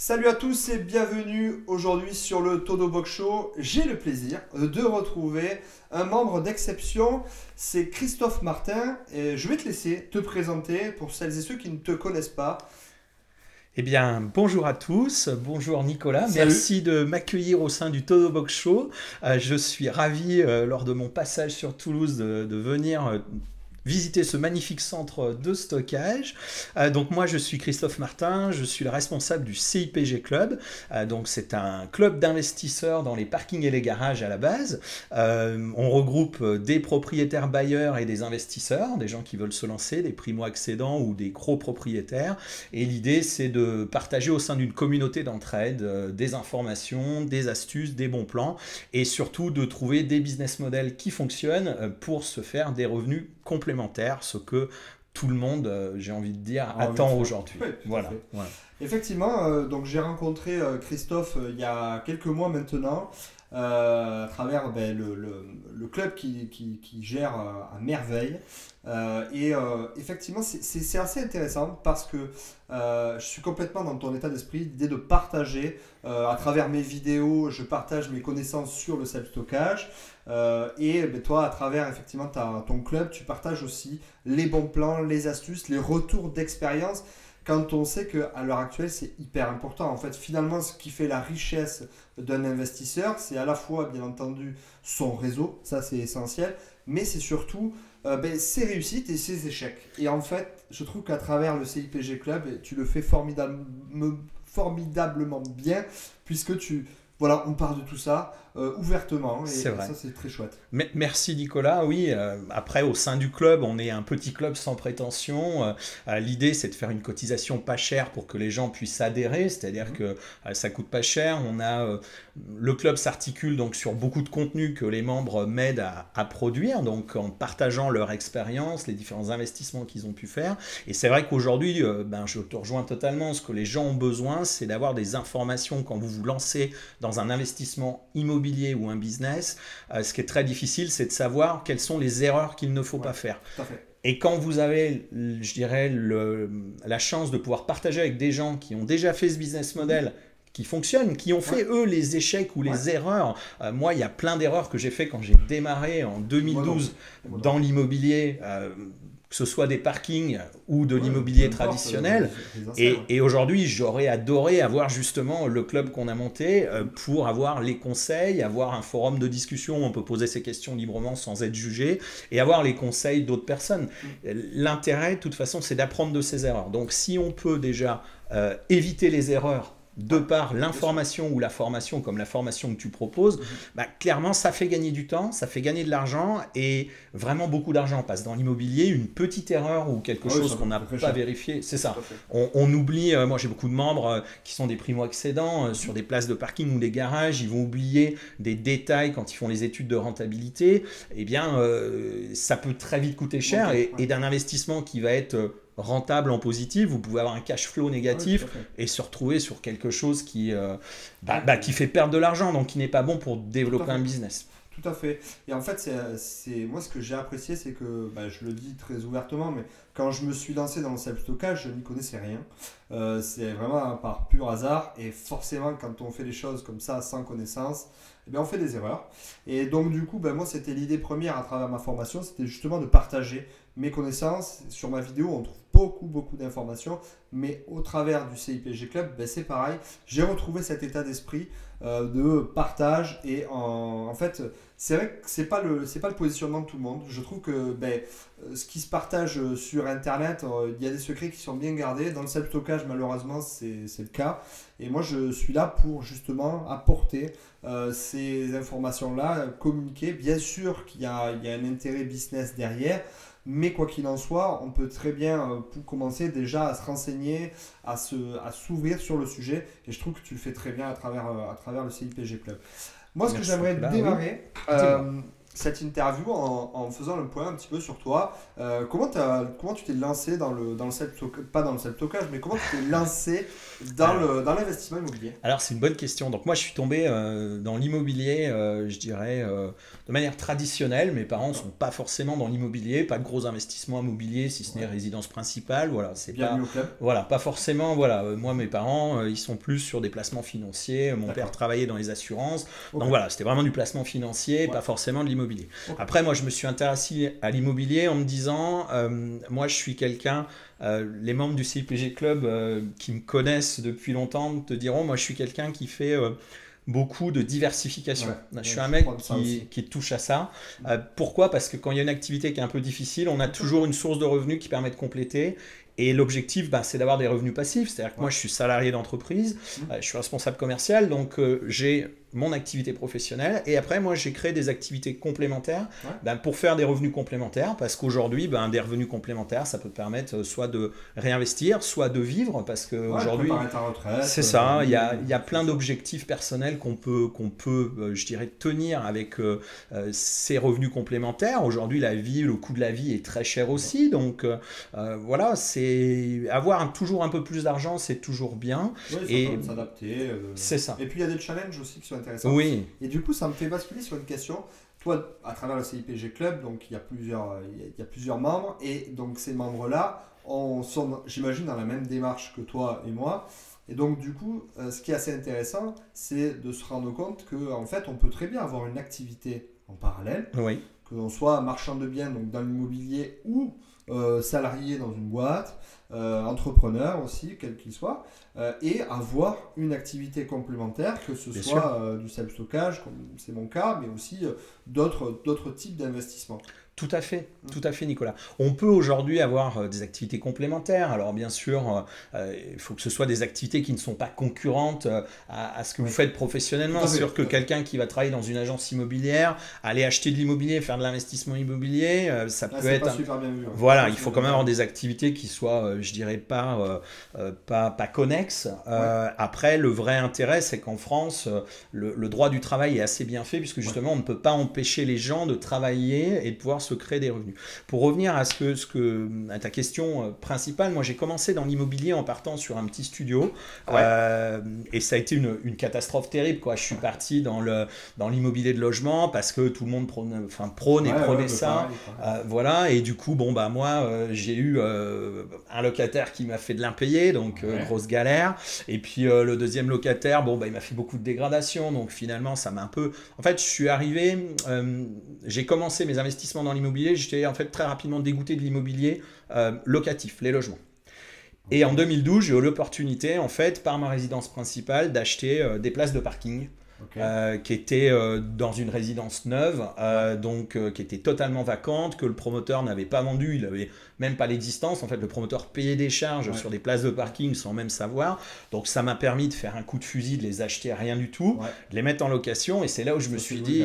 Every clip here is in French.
Salut à tous et bienvenue aujourd'hui sur le Todo Box Show. J'ai le plaisir de retrouver un membre d'exception, c'est Christophe Martin. Et je vais te laisser te présenter pour celles et ceux qui ne te connaissent pas. Eh bien, bonjour à tous, bonjour Nicolas, Salut. merci de m'accueillir au sein du Todo Box Show. Je suis ravi, lors de mon passage sur Toulouse, de venir visiter ce magnifique centre de stockage. Donc moi je suis Christophe Martin, je suis le responsable du CIPG Club. Donc c'est un club d'investisseurs dans les parkings et les garages à la base. On regroupe des propriétaires bailleurs et des investisseurs, des gens qui veulent se lancer, des primo-accédants ou des gros propriétaires. Et l'idée c'est de partager au sein d'une communauté d'entraide des informations, des astuces, des bons plans et surtout de trouver des business models qui fonctionnent pour se faire des revenus complémentaires, ce que tout le monde, j'ai envie de dire, On a envie de attend faire. aujourd'hui. Oui, tout à Voilà, fait. voilà. Effectivement, donc j'ai rencontré Christophe il y a quelques mois maintenant à travers le club qui gère à merveille. Effectivement, c'est assez intéressant parce que je suis complètement dans ton état d'esprit, l'idée de partager à travers mes vidéos, je partage mes connaissances sur le self-stockage. Toi, à travers effectivement ton club, tu partages aussi les bons plans, les astuces, les retours d'expérience quand on sait qu'à l'heure actuelle, c'est hyper important. En fait, finalement, ce qui fait la richesse d'un investisseur, c'est à la fois, bien entendu, son réseau, ça c'est essentiel, mais c'est surtout ses réussites et ses échecs. Et en fait, je trouve qu'à travers le CIPG Club, tu le fais formidablement bien, puisque voilà, on parle de tout ça ouvertement, C'est et vrai. ça c'est très chouette. Merci Nicolas. Oui, après au sein du club, on est un petit club sans prétention. L'idée c'est de faire une cotisation pas chère pour que les gens puissent adhérer, c'est-à-dire Mhm. que ça coûte pas cher. Le club s'articule donc sur beaucoup de contenus que les membres m'aident à produire, donc en partageant leur expérience, les différents investissements qu'ils ont pu faire. Et c'est vrai qu'aujourd'hui, je te rejoins totalement. Ce que les gens ont besoin, c'est d'avoir des informations quand vous vous lancez dans un investissement immobilier ou un business. Ce qui est très difficile, c'est de savoir quelles sont les erreurs qu'il ne faut Ouais, pas faire. tout à fait. Et quand vous avez, je dirais, la chance de pouvoir partager avec des gens qui ont déjà fait ce business Mhm. model, qui fonctionnent, qui ont Ouais, fait eux les échecs ou ouais. les erreurs. Moi, il y a plein d'erreurs que j'ai fait quand j'ai démarré en Et moi donc. 2012 Et moi donc. dans l'immobilier, que ce soit des parkings ou de Ouais, peu l'immobilier importe, traditionnel. les anciens, ouais. Et aujourd'hui, j'aurais adoré avoir justement le club qu'on a monté Mhm. pour avoir les conseils, avoir un forum de discussion où on peut poser ses questions librement sans être jugé et avoir les conseils d'autres personnes. Mhm. L'intérêt, de toute façon, c'est d'apprendre de ses erreurs. Donc si on peut déjà éviter les erreurs de Ouais, par bien sûr. l'information ou la formation, comme la formation que tu proposes, Mhm. clairement, ça fait gagner du temps, ça fait gagner de l'argent et vraiment beaucoup d'argent. Parce que dans l'immobilier, une petite erreur ou quelque Ah oui, chose ça qu'on coûte n'a très pas cher. vérifié, c'est Tout ça. à fait. On oublie, moi j'ai beaucoup de membres qui sont des primo-accédants Mhm. sur des places de parking ou des garages, ils vont oublier des détails quand ils font les études de rentabilité. Eh bien, ça peut très vite coûter Ok, cher ouais. et d'un investissement qui va être rentable en positif, vous pouvez avoir un cash flow Ah oui, tout négatif à fait. et se retrouver sur quelque chose Ouais, qui fait perdre de l'argent, donc qui n'est pas bon pour tout à développer un fait. business. Tout à fait. Et en fait, moi ce que j'ai apprécié, c'est que, je le dis très ouvertement, mais quand je me suis lancé dans le self-stockage, je n'y connaissais rien. C'est vraiment par pur hasard. Et forcément, quand on fait les choses comme ça, sans connaissance, eh bien, on fait des erreurs. Et donc, du coup, moi, c'était l'idée première à travers ma formation, c'était justement de partager mes connaissances. Sur ma vidéo, on trouve beaucoup, beaucoup d'informations. Mais au travers du CIPG Club, c'est pareil. J'ai retrouvé cet état d'esprit de partage. Et en fait, c'est vrai que c'est pas le positionnement de tout le monde. Je trouve que ce qui se partage sur Internet, il y a des secrets qui sont bien gardés. Dans le self-stockage, malheureusement, c'est le cas. Et moi, je suis là pour justement apporter ces informations-là, communiquer. Bien sûr qu'il y a un intérêt business derrière. Mais quoi qu'il en soit, on peut très bien pour commencer déjà à se renseigner, à s'ouvrir sur le sujet. Et je trouve que tu le fais très bien à travers le CIPG Club. Moi, ce que Merci j'aimerais Nicolas, oui, démarrer, dis-moi. cette interview en faisant le point un petit peu sur toi. Comment tu t'es lancé dans le self-stockage, pas dans le self-stockage, mais comment tu t'es lancé dans l'investissement immobilier? Alors, c'est une bonne question. Donc, moi, je suis tombé dans l'immobilier, je dirais, de manière traditionnelle. Mes parents ne sont pas forcément dans l'immobilier, pas de gros investissements immobiliers, si ce n'est résidence principale. Voilà, c'est pas, Bienvenue au club. voilà, pas forcément. Voilà, moi, mes parents, ils sont plus sur des placements financiers. Mon D'accord. père travaillait dans les assurances. Ok. Donc, voilà, c'était vraiment du placement financier, Ouais. pas forcément de l'immobilier. Ok. Après, moi, je me suis intéressé à l'immobilier en me disant, moi, je suis quelqu'un. Les membres du CIPG Club qui me connaissent depuis longtemps te diront, moi je suis quelqu'un qui fait beaucoup de diversification. Ouais, Je suis ouais, un je mec crois que ça aussi. qui touche à ça. Pourquoi? Parce que quand il y a une activité qui est un peu difficile, on a toujours une source de revenus qui permet de compléter. Et l'objectif, c'est d'avoir des revenus passifs. C'est-à-dire que moi, je suis salarié d'entreprise, je suis responsable commercial, donc j'ai mon activité professionnelle. Et après, moi, j'ai créé des activités complémentaires pour faire des revenus complémentaires. Parce qu'aujourd'hui, des revenus complémentaires, ça peut te permettre soit de réinvestir, soit de vivre. Parce qu'aujourd'hui, préparer ta retraite, c'est ça, il y a plein d'objectifs personnels qu'on peut je dirais, tenir avec ces revenus complémentaires. Aujourd'hui, le coût de la vie est très cher aussi. Donc, voilà, c'est avoir toujours un peu plus d'argent, c'est toujours bien. Oui, ça Et permet de s'adapter. c'est ça. Et puis il y a des challenges aussi qui sont intéressants. Oui, Et du coup, ça me fait basculer sur une question. Toi, à travers le CIPG Club, donc il y a plusieurs membres, et donc ces membres-là sont, j'imagine, dans la même démarche que toi et moi. Et donc, du coup, ce qui est assez intéressant, c'est de se rendre compte qu'en fait, on peut très bien avoir une activité en parallèle, oui. que l'on soit marchand de biens, donc dans l'immobilier, ou salarié dans une boîte, entrepreneur aussi, quel qu'il soit, et avoir une activité complémentaire, que ce Bien soit du self-stockage, comme c'est mon cas, mais aussi d'autres types d'investissements. Tout à fait, Nicolas. On peut aujourd'hui avoir des activités complémentaires. Alors bien sûr, il faut que ce soit des activités qui ne sont pas concurrentes à ce que vous faites professionnellement. C'est sûr que quelqu'un qui va travailler dans une agence immobilière, aller acheter de l'immobilier, faire de l'investissement immobilier, ça peut être... Pas super bien vu. Voilà, il faut quand même avoir des activités qui soient, je dirais, pas connexes. Après, le vrai intérêt, c'est qu'en France, le droit du travail est assez bien fait, puisque justement, on ne peut pas empêcher les gens de travailler et de pouvoir se créer des revenus. Pour revenir à ta question principale, moi j'ai commencé dans l'immobilier en partant sur un petit studio et ça a été une catastrophe terrible, quoi. Je suis parti dans l'immobilier de logement parce que tout le monde prône et prenait ça. Voilà, et du coup, moi j'ai eu un locataire qui m'a fait de l'impayé, donc grosse galère. Et puis le deuxième locataire, il m'a fait beaucoup de dégradation, donc finalement ça m'a un peu... En fait, je suis arrivé, j'ai commencé mes investissements dans l'immobilier, j'étais en fait très rapidement dégoûté de l'immobilier locatif, les logements. Et en 2012, j'ai eu l'opportunité, en fait, par ma résidence principale, d'acheter des places de parking. Qui étaient dans une résidence neuve, qui était totalement vacante, que le promoteur n'avait pas vendu, il n'avait même pas l'existence. En fait, le promoteur payait des charges sur des places de parking sans même savoir. Donc ça m'a permis de faire un coup de fusil, de les acheter à rien du tout, de les mettre en location. Et c'est là où je me suis dit,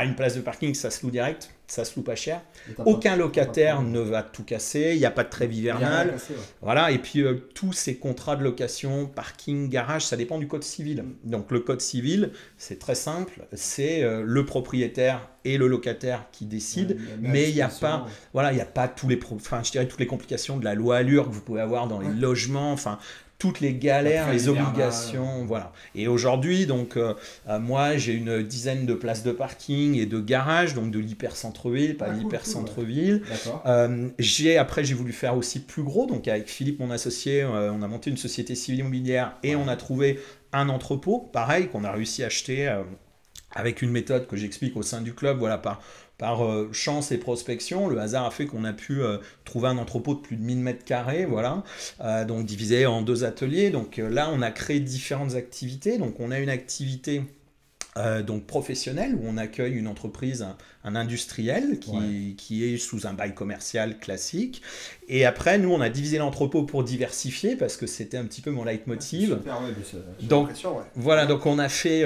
une place de parking, ça se loue direct. Ça se loue pas cher. Aucun locataire ne va tout casser. Il n'y a pas de trêve hivernale. Voilà. Et puis tous ces contrats de location, parking, garage, ça dépend du code civil. Donc le code civil, c'est très simple. C'est le propriétaire et le locataire qui décident. Mais il n'y a pas, il y a pas toutes les complications de la loi Allure que vous pouvez avoir dans les logements. Toutes les galères, les obligations, voilà. Et aujourd'hui, donc, moi, j'ai une dizaine de places de parking et de garages, donc de l'hyper-centre-ville, pas l'hyper-centre-ville. Après, j'ai voulu faire aussi plus gros, donc avec Philippe, mon associé, on a monté une société civile immobilière et on a trouvé un entrepôt, pareil, qu'on a réussi à acheter avec une méthode que j'explique au sein du club, voilà, par chance et prospection. Le hasard a fait qu'on a pu trouver un entrepôt de plus de 1000 mètres carrés, voilà, donc divisé en 2 ateliers. Donc là, on a créé différentes activités. Donc on a une activité donc professionnelle où on accueille une entreprise, un industriel qui est sous un bail commercial classique. Et après, nous, on a divisé l'entrepôt pour diversifier parce que c'était un petit peu mon leitmotiv. Donc, voilà, donc on a fait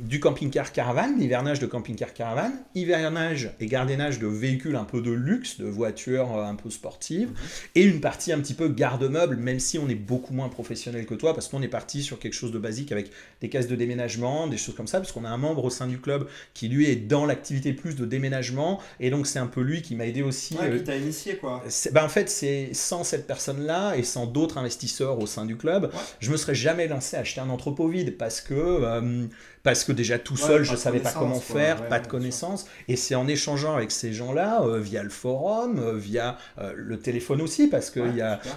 du camping-car caravane, l'hivernage de camping-car caravane, hivernage et gardiennage de véhicules un peu de luxe, de voitures un peu sportives, et une partie un petit peu garde-meuble, même si on est beaucoup moins professionnel que toi, parce qu'on est parti sur quelque chose de basique avec des caisses de déménagement, des choses comme ça, parce qu'on a a un membre au sein du club qui lui est dans l'activité plus de déménagement, et donc c'est un peu lui qui m'a aidé aussi. Qui t'a initié quoi. En fait, c'est sans cette personne-là et sans d'autres investisseurs au sein du club, je me serais jamais lancé à acheter un entrepôt vide parce que déjà tout seul, je savais pas comment faire, pas de connaissances. Et c'est en échangeant avec ces gens-là, via le forum, via le téléphone aussi, parce qu'on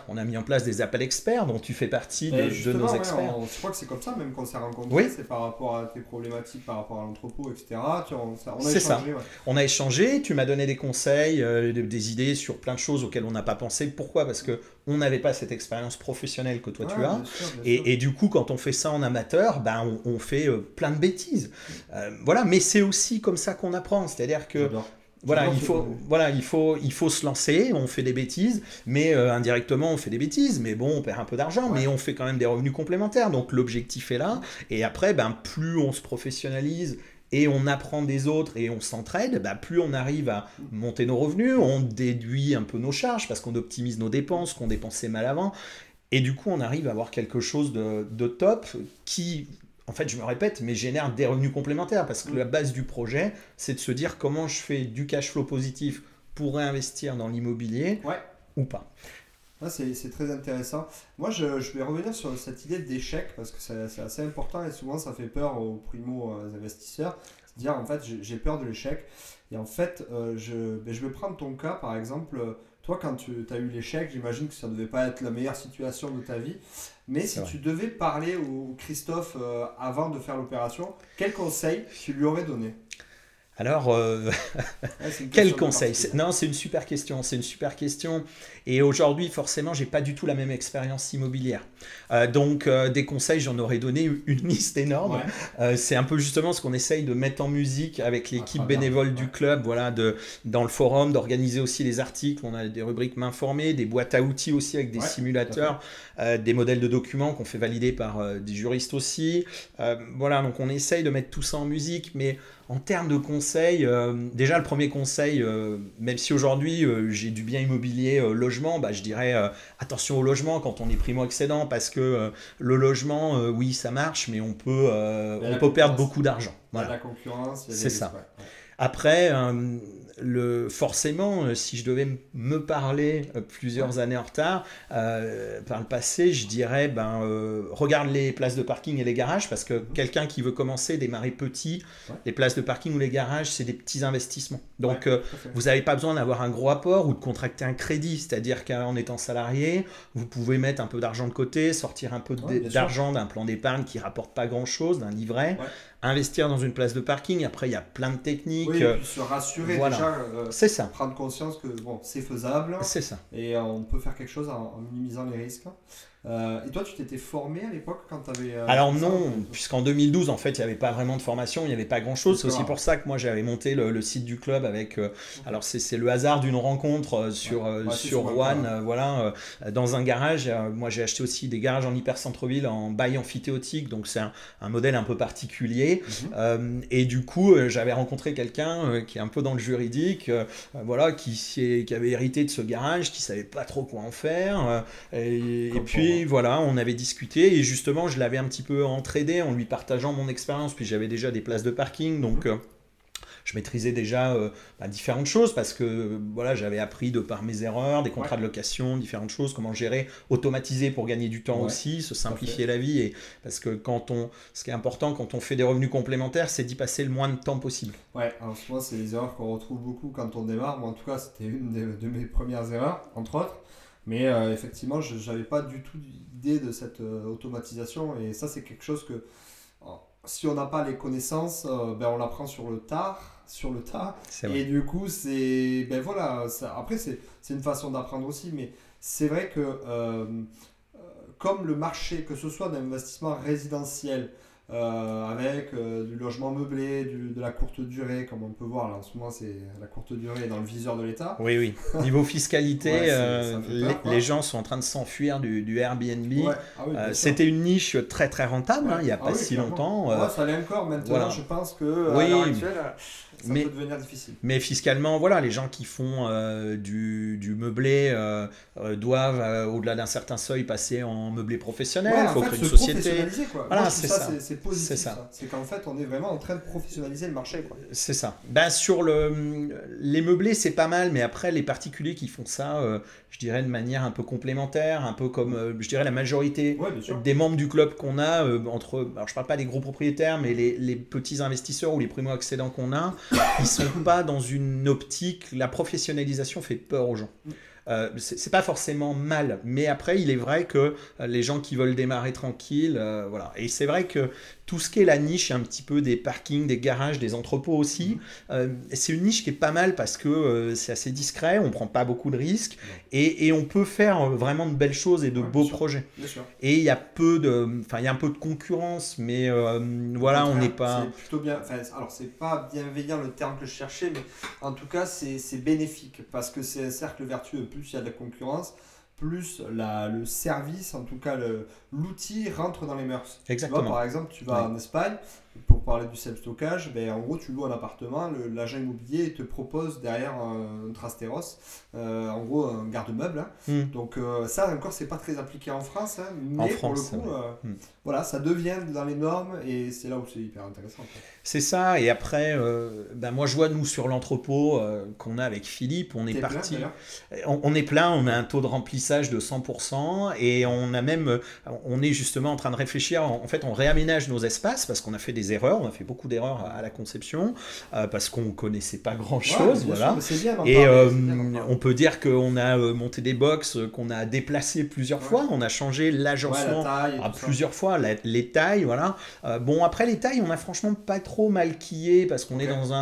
on a mis en place des appels experts dont tu fais partie de nos experts. Je crois que c'est comme ça, même qu'on s'est rencontrés, c'est par rapport à tes problématiques, par rapport à l'entrepôt, etc. On a échangé. Ça. On a échangé, tu m'as donné des conseils, des idées sur plein de choses auxquelles on n'a pas pensé. Pourquoi ? Parce qu'on n'avait pas cette expérience professionnelle que toi tu as. Bien sûr. Et du coup, quand on fait ça en amateur, on fait plein de bêtises. Voilà, mais c'est aussi comme ça qu'on apprend. C'est-à-dire que il faut se lancer, on fait des bêtises, mais indirectement on fait des bêtises, mais bon, on perd un peu d'argent, mais on fait quand même des revenus complémentaires. Donc l'objectif est là. Et après, plus on se professionnalise et on apprend des autres et on s'entraide, plus on arrive à monter nos revenus, on déduit un peu nos charges parce qu'on optimise nos dépenses qu'on dépensait mal avant. Et du coup, on arrive à avoir quelque chose de top qui, en fait, je me répète, mais génère des revenus complémentaires parce que la base du projet, c'est de se dire comment je fais du cash flow positif pour réinvestir dans l'immobilier ou pas. C'est très intéressant. Moi, je vais revenir sur cette idée d'échec parce que c'est assez important et souvent ça fait peur aux primo-investisseurs. C'est-à-dire, en fait, j'ai peur de l'échec. Et en fait, je vais prendre ton cas, par exemple. Toi, quand tu as eu l'échec, j'imagine que ça ne devait pas être la meilleure situation de ta vie. Mais si tu devais parler au Christophe avant de faire l'opération, quel conseil tu lui aurais donné ? Alors, quel conseil ? Non, c'est une super question. C'est une super question. Et aujourd'hui, forcément, j'ai pas du tout la même expérience immobilière. Donc, des conseils, j'en aurais donné une liste énorme. C'est un peu justement ce qu'on essaye de mettre en musique avec l'équipe bénévole du club, dans le forum, d'organiser aussi les articles. On a des rubriques main formée, des boîtes à outils aussi avec des simulateurs, des modèles de documents qu'on fait valider par des juristes aussi. Donc on essaye de mettre tout ça en musique, mais en termes de conseils, déjà le premier conseil, même si aujourd'hui j'ai du bien immobilier logement, je dirais attention au logement quand on est primo-accédant parce que le logement, oui ça marche, mais on peut perdre beaucoup d'argent. Voilà. La concurrence, c'est ça. Après, forcément, si je devais me parler plusieurs années en retard, par le passé, je dirais, regarde les places de parking et les garages, parce que quelqu'un qui veut commencer, démarrer petit, les places de parking ou les garages, c'est des petits investissements. Donc, vous n'avez pas besoin d'avoir un gros apport ou de contracter un crédit, c'est-à-dire qu'en étant salarié, vous pouvez mettre un peu d'argent de côté, sortir un peu d'argent d'un plan d'épargne qui ne rapporte pas grand-chose, d'un livret, investir dans une place de parking. Après, il y a plein de techniques. Oui, et puis se rassurer déjà, c'est ça. Prendre conscience que c'est faisable. C'est ça. Et on peut faire quelque chose en minimisant les risques. Et toi, tu t'étais formé à l'époque quand tu avais... Alors non, puisqu'en 2012, en fait, il n'y avait pas vraiment de formation, il n'y avait pas grand-chose. C'est aussi pour ça que moi, j'avais monté le site du club avec... alors, c'est le hasard d'une rencontre sur Rouen, dans un garage. Moi, j'ai acheté aussi des garages en hyper centre-ville, en bail amphithéotique, donc c'est un modèle un peu particulier. Et du coup, j'avais rencontré quelqu'un qui est un peu dans le juridique, qui avait hérité de ce garage, qui ne savait pas trop quoi en faire. Et puis, on avait discuté et justement je l'avais un petit peu entraidé en lui partageant mon expérience, puis j'avais déjà des places de parking, donc je maîtrisais déjà différentes choses parce que j'avais appris de par mes erreurs, des contrats de location, différentes choses, comment gérer, automatiser pour gagner du temps aussi, se simplifier la vie, et parce que ce qui est important quand on fait des revenus complémentaires, c'est d'y passer le moins de temps possible. Alors souvent c'est des erreurs qu'on retrouve beaucoup quand on démarre. Moi en tout cas c'était une de mes premières erreurs, entre autres. Mais effectivement, je n'avais pas du tout d'idée de cette automatisation. Et ça, c'est quelque chose que, si on n'a pas les connaissances, on l'apprend sur le tas. Et du coup, après, c'est une façon d'apprendre aussi. Mais c'est vrai que, comme le marché, que ce soit d'investissement résidentiel, avec du logement meublé, de la courte durée, comme on peut voir là en ce moment, c'est la courte durée dans le viseur de l'État. Oui. Niveau fiscalité, les gens sont en train de s'enfuir du Airbnb. C'était une niche très très rentable il n'y a pas si longtemps. Ça l'est encore maintenant, je pense que à l'heure actuelle. ça peut devenir difficile. Mais fiscalement, voilà, les gens qui font du meublé doivent, au-delà d'un certain seuil, passer en meublé professionnel. Il faut créer une société. Quoi. Voilà, c'est ça. C'est positif. C'est qu'en fait, on est vraiment en train de professionnaliser le marché. C'est ça. Ben, sur les meublés, c'est pas mal, mais après, les particuliers qui font ça, je dirais de manière un peu complémentaire, un peu comme, je dirais, la majorité des membres du club qu'on a, alors je parle pas des gros propriétaires, mais les petits investisseurs ou les primo-accédants qu'on a, ils sont pas dans une optique, la professionnalisation fait peur aux gens. C'est pas forcément mal, mais après il est vrai que les gens qui veulent démarrer tranquille, voilà. Et c'est vrai que tout ce qui est la niche un petit peu des parkings, des garages, des entrepôts aussi, c'est une niche qui est pas mal parce que c'est assez discret, on prend pas beaucoup de risques et on peut faire vraiment de belles choses et de beaux projets. Et il y a il y a un peu de concurrence, mais voilà, on n'est pas... C'est plutôt bien, alors c'est pas bienveillant le terme que je cherchais, mais en tout cas c'est bénéfique parce que c'est un cercle vertueux. Plus il y a de la concurrence, plus le service, en tout cas l'outil rentre dans les mœurs. Exactement. Tu vois, par exemple, tu vas en Espagne, pour parler du self-stockage, en gros tu loues un appartement, l'agent immobilier te propose derrière un Trasteros, en gros un garde-meuble. Donc ça encore c'est pas très appliqué en France, mais en France, pour le coup, voilà, ça devient dans les normes et c'est là où c'est hyper intéressant. C'est ça, et après, moi je vois nous sur l'entrepôt qu'on a avec Philippe, on est parti, on est plein, on a un taux de remplissage de 100% et on est justement en train de réfléchir, en fait on réaménage nos espaces parce qu'on a fait des erreurs, on a fait beaucoup d'erreurs à la conception parce qu'on ne connaissait pas grand chose, voilà. Et on peut dire qu'on a monté des box qu'on a déplacé plusieurs fois, on a changé l'agencement plusieurs fois, les tailles, voilà. Bon, après les tailles, on a franchement pas trop maquillé parce qu'on est dans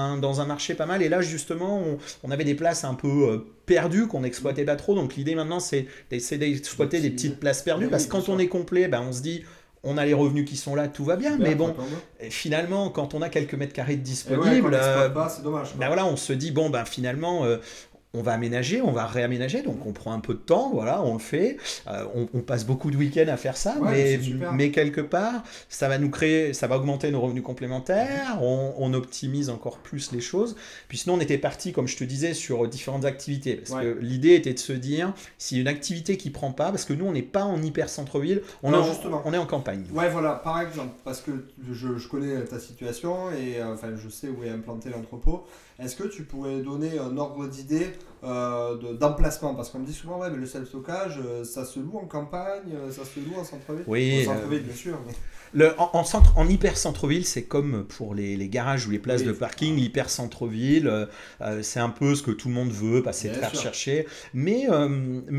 un marché pas mal et là justement on avait des places un peu perdues qu'on n'exploitait pas trop, donc l'idée maintenant c'est d'exploiter des petites places perdues parce que quand on est complet, on se dit on a les revenus qui sont là, tout va bien, mais bon, finalement, quand on a quelques mètres carrés de disponibles, c'est dommage. Voilà, on se dit, finalement, on va aménager, on va réaménager, donc on prend un peu de temps, voilà, on le fait, on passe beaucoup de week-ends à faire ça, mais quelque part, ça va augmenter nos revenus complémentaires, on optimise encore plus les choses, puis sinon on était parti, comme je te disais, sur différentes activités, parce que l'idée était de se dire, si une activité qui prend pas, parce que nous on n'est pas en hyper centre-ville, on est en campagne. Ouais, voilà, par exemple, parce que je connais ta situation et je sais où est implanté l'entrepôt. Est-ce que tu pourrais donner un ordre d'idée d'emplacement? Parce qu'on me dit souvent, mais le self-stockage, ça se loue en campagne, ça se loue en centre-ville? Oui. En centre-ville, bien sûr. Mais... En hyper centre-ville, c'est comme pour les garages ou les places de parking, l'hyper centre-ville, c'est un peu ce que tout le monde veut, passer très recherché, mais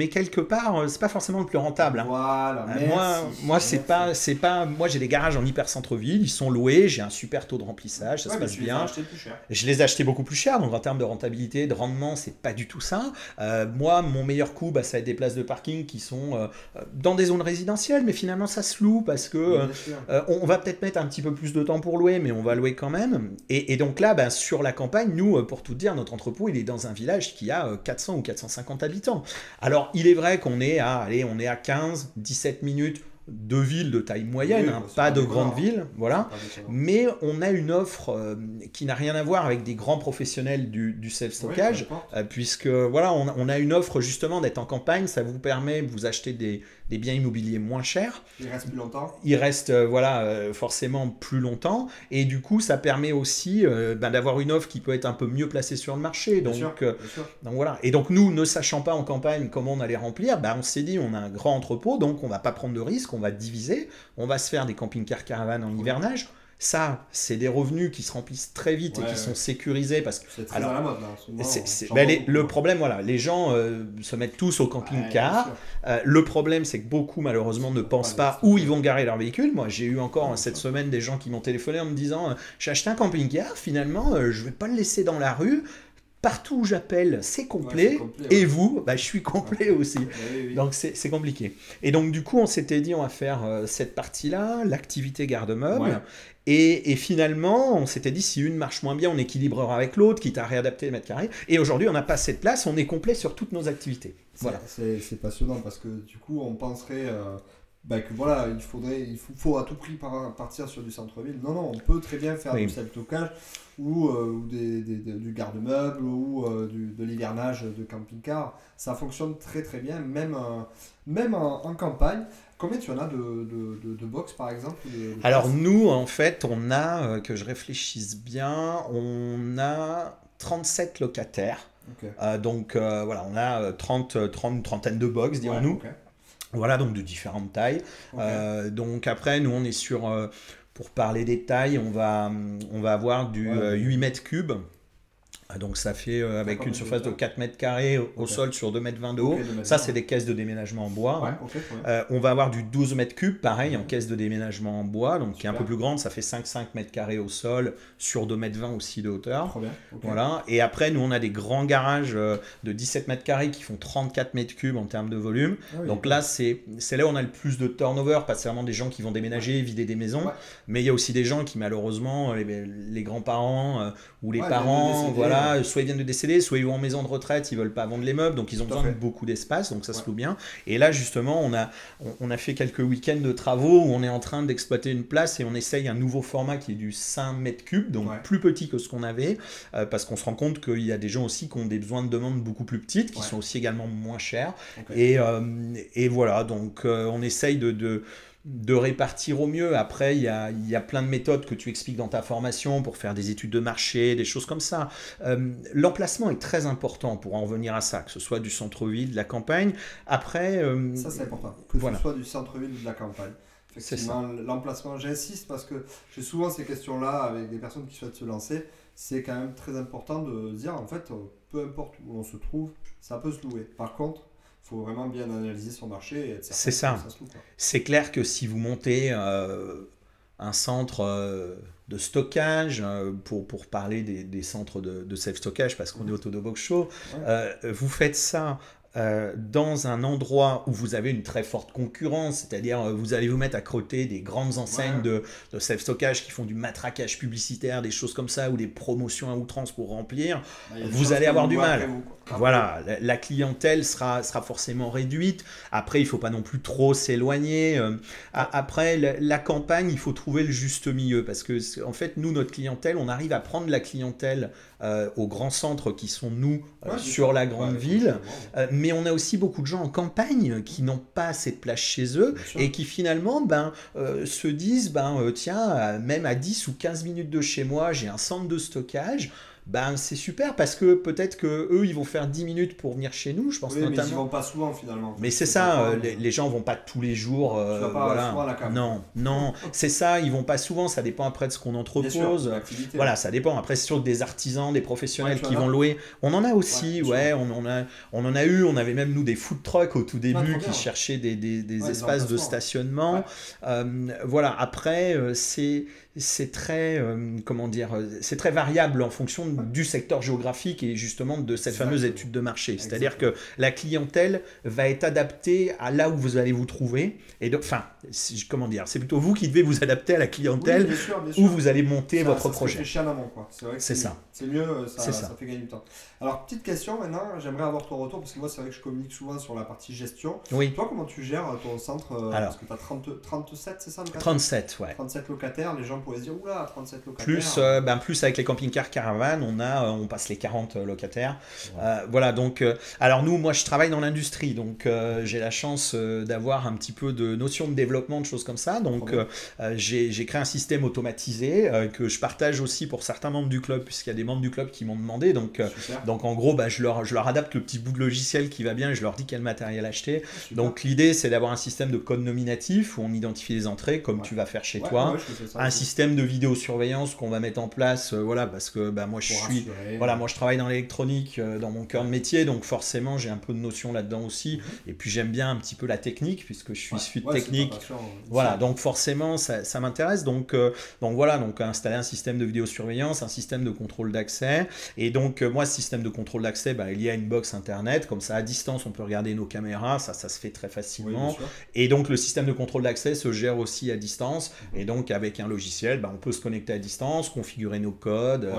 quelque part, c'est pas forcément le plus rentable. Hein. Voilà, moi j'ai des garages en hyper centre-ville, ils sont loués, j'ai un super taux de remplissage, ça se passe bien. Je les ai achetés beaucoup plus cher, donc en termes de rentabilité, de rendement, c'est pas du tout ça. Moi, mon meilleur coup, ça va être des places de parking qui sont dans des zones résidentielles, mais finalement ça se loue parce que on va peut-être mettre un petit peu plus de temps pour louer, mais on va louer quand même. Et donc là, sur la campagne, nous, pour tout dire, notre entrepôt, il est dans un village qui a 400 ou 450 habitants. Alors, il est vrai qu'on est à 15, 17 minutes de villes de taille moyenne, pas de grandes villes, voilà. Mais on a une offre qui n'a rien à voir avec des grands professionnels du self-stockage, puisque voilà, on a une offre justement d'être en campagne, ça vous permet de vous acheter des biens immobiliers moins chers. Il reste plus longtemps. Il reste forcément plus longtemps, et du coup ça permet aussi d'avoir une offre qui peut être un peu mieux placée sur le marché. Donc voilà. Et donc nous, ne sachant pas en campagne comment on allait remplir, on s'est dit on a un grand entrepôt, donc on va pas prendre de risques, on va diviser, on va se faire des camping-cars caravanes en hivernage. Ça, c'est des revenus qui se remplissent très vite et qui sont sécurisés parce que c'est très à la mode. Souvent, le problème, les gens se mettent tous au camping-car. Le problème, c'est que beaucoup, malheureusement, ne pensent pas où ils vont garer leur véhicule. Moi, j'ai eu encore cette semaine des gens qui m'ont téléphoné en me disant j'ai acheté un camping-car, finalement, je vais pas le laisser dans la rue. Partout où j'appelle, c'est complet, et vous, je suis complet aussi. Donc c'est compliqué. Et donc du coup, on s'était dit, on va faire cette partie-là, l'activité garde-meuble, et finalement, on s'était dit, si une marche moins bien, on équilibrera avec l'autre, quitte à réadapter les mètres carrés. Et aujourd'hui, on n'a pas assez de place, on est complet sur toutes nos activités. Voilà. C'est passionnant, parce que du coup, on penserait... que voilà, faut à tout prix partir sur du centre-ville. Non, non, on peut très bien faire du self-stockage ou du garde-meubles ou de l'hivernage de camping-car. Ça fonctionne très très bien, même en campagne. Combien tu en as de box par exemple Alors nous, en fait, on a, que je réfléchisse bien, on a 37 locataires. Okay. Donc voilà, on a 30, une trentaine de box, dirons-nous. Okay. Voilà, donc de différentes tailles. Okay. Donc après, nous, on est sur, pour parler des tailles, on va avoir du 8 mètres cubes. Donc ça fait avec une surface de 4 mètres carrés au sol sur 2 mètres 20 de haut. Ça, c'est des caisses de déménagement en bois. On va avoir du 12 mètres cubes, pareil, en caisse de déménagement en bois, donc qui est un peu plus grande. Ça fait 5 mètres carrés au sol sur 2 mètres 20 aussi de hauteur. Trop bien. Voilà. Et après, nous, on a des grands garages de 17 mètres carrés qui font 34 mètres cubes en termes de volume. Donc là, c'est là où on a le plus de turnover, parce que c'est vraiment des gens qui vont déménager, vider des maisons. Mais il y a aussi des gens qui, malheureusement, les grands-parents ou les parents, voilà, soit ils viennent de décéder, soit ils vont en maison de retraite, ils veulent pas vendre les meubles, donc ils ont besoin de beaucoup d'espace, donc ça se loue bien. Et là justement, on a fait quelques week-ends de travaux où on est en train d'exploiter une place et on essaye un nouveau format qui est du 5 mètres cubes, donc plus petit que ce qu'on avait, parce qu'on se rend compte qu'il y a des gens aussi qui ont des besoins de demandes beaucoup plus petites, qui sont aussi également moins chers. Et voilà, donc on essaye de répartir au mieux. Après, il y a plein de méthodes que tu expliques dans ta formation pour faire des études de marché, des choses comme ça. L'emplacement est très important pour en revenir à ça, que ce soit du centre-ville, de la campagne. Après, ça c'est important, que ce soit du centre-ville ou de la campagne. Effectivement, l'emplacement, j'insiste parce que j'ai souvent ces questions-là avec des personnes qui souhaitent se lancer. C'est quand même très important de dire, en fait, peu importe où on se trouve, ça peut se louer. Par contre, il faut vraiment bien analyser son marché et être certain c'est ça. Que ça se loue, quoi. C'est clair que si vous montez un centre de stockage, pour parler des centres de self-stockage, parce qu'on est au Todobox Show, vous faites ça dans un endroit où vous avez une très forte concurrence, c'est-à-dire vous allez vous mettre à côté des grandes enseignes de self-stockage qui font du matraquage publicitaire, des choses comme ça, ou des promotions à outrance pour remplir, vous allez avoir du mal. Voilà, la clientèle sera forcément réduite. Après, il ne faut pas non plus trop s'éloigner. Après, la campagne, il faut trouver le juste milieu, parce que en fait, nous, notre clientèle, on arrive à prendre la clientèle aux grands centres qui sont nous sur la grande ville, mais on a aussi beaucoup de gens en campagne qui n'ont pas assez de place chez eux et qui finalement se disent tiens, même à 10 ou 15 minutes de chez moi, j'ai un centre de stockage. C'est super parce que peut-être qu'eux ils vont faire 10 minutes pour venir chez nous, je pense notamment. Mais ils vont pas souvent finalement. Mais c'est ça, les gens vont pas tous les jours. Tu vas pas souvent à la cave. Non, c'est ça, ils vont pas souvent, ça dépend après de ce qu'on entrepose. Voilà, ça dépend. Après, c'est sûr que des artisans, des professionnels qui vont louer. On en a aussi, on en a eu, on avait même nous des food trucks au tout début qui cherchaient des espaces de stationnement. Voilà, après, c'est très c'est très variable en fonction du secteur géographique et justement de cette fameuse étude de marché. C'est-à-dire que la clientèle va être adaptée à là où vous allez vous trouver. Et c'est plutôt vous qui devez vous adapter à la clientèle bien sûr. Où vous allez monter votre projet. C'est amont, quoi. C'est vrai que c'est ça. C'est mieux, ça fait gagner du temps. Alors, petite question maintenant, j'aimerais avoir ton retour parce que moi, c'est vrai que je communique souvent sur la partie gestion. Oui. Toi, comment tu gères ton centre parce que tu as 37, c'est ça 37, ouais. 37 locataires, les gens pourraient se dire, oula, 37 locataires. Plus avec les camping-cars caravanes, on passe les 40 locataires. Voilà, donc, alors moi, je travaille dans l'industrie, donc j'ai la chance d'avoir un petit peu de notion de développement, de choses comme ça. Donc, j'ai créé un système automatisé que je partage aussi pour certains membres du club, puisqu'il y a des membres du club qui m'ont demandé. Donc en gros, je leur adapte le petit bout de logiciel qui va bien et je leur dis quel matériel acheter. Donc l'idée, c'est d'avoir un système de code nominatif où on identifie les entrées, comme tu vas faire chez toi. Un système de vidéosurveillance qu'on va mettre en place, parce que moi je travaille dans l'électronique, dans mon cœur de métier, donc forcément j'ai un peu de notion là-dedans aussi. Et puis j'aime bien un petit peu la technique, puisque je suis issu de technique. Voilà, donc forcément ça m'intéresse. Donc installer un système de vidéosurveillance, un système de contrôle d'accès. Et donc moi, ce système de contrôle d'accès, il y a une box internet, comme ça à distance on peut regarder nos caméras, ça se fait très facilement. Et donc le système de contrôle d'accès se gère aussi à distance. Et donc avec un logiciel, on peut se connecter à distance, configurer nos codes.